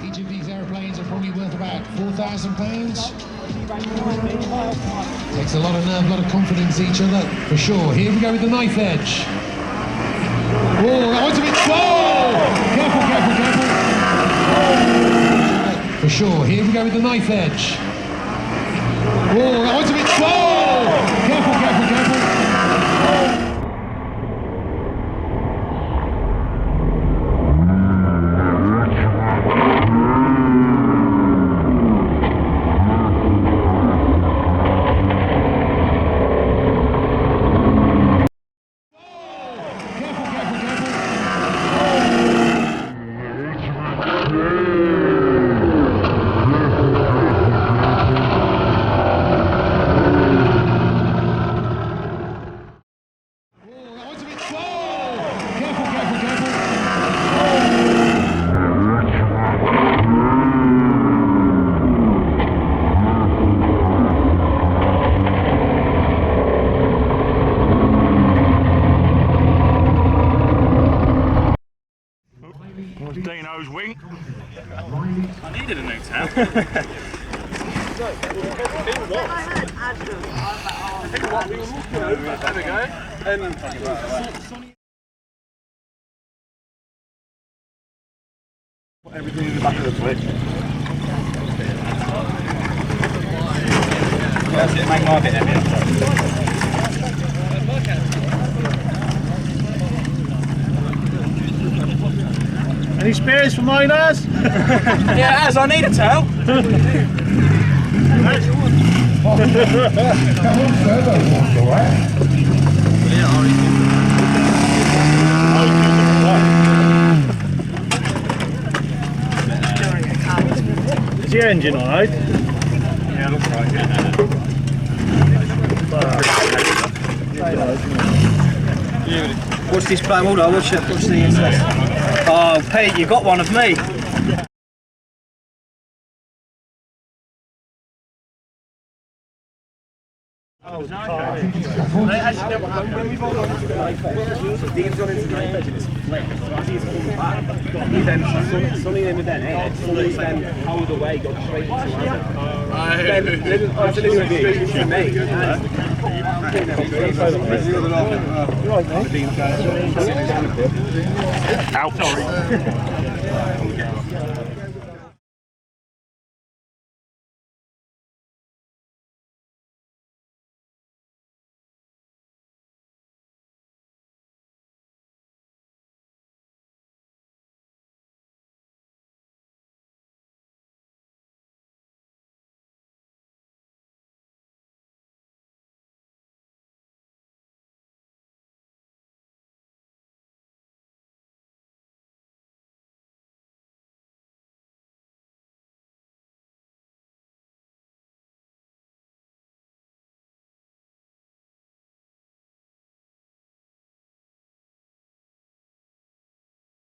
Each of these aeroplanes are probably worth about £4,000. Takes a lot of nerve, a lot of confidence each other, for sure. Here we go with the knife edge. Oh, that one's a bit slow! Careful, careful, careful. For sure. Here we go with the knife edge. Oh, that one's a bit slow! Careful, careful, careful. Deanos wing. I needed a new towel. There we go. And put everything in the back of the switch. That's it, make my bit heavier. Any spares for mine, Az? Yeah, Az, I need a towel. Is the engine alright? Yeah, looks like it. What's this play? Hold on, what's the Oh, Pete, you got one of me. Oh, When we've all gone to the knife edge, Dean's gone into the knife edge and it's flipped, so as he's coming back, he then, Sonny then with then edge, Sonny's then powered away, got straight into Lazer. Then, after this would be to me, Out.